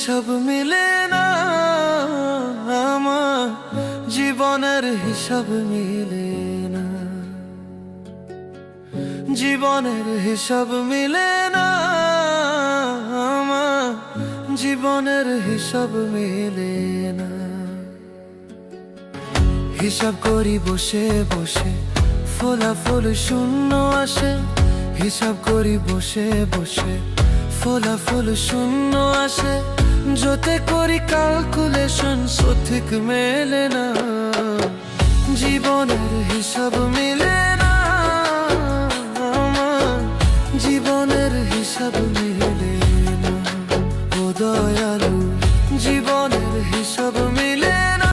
হিসাব মিলে না আমার, জীবনের হিসাব মিলে না, জীবনের হিসাব মিলে না আমার, জীবনের হিসাব মিলে না। হিসাব করি বসে বসে, ফলাফল শূন্য আসে। হিসাব করি বসে বসে, ফলাফল শূন্য আসে। যতে করি ক্যালকুলেশন সঠিক মেলে না, জীবনের হিসাব মিলে না আমার, জীবনের হিসাব মিলে না। ও দয়ালু, জীবনের হিসাব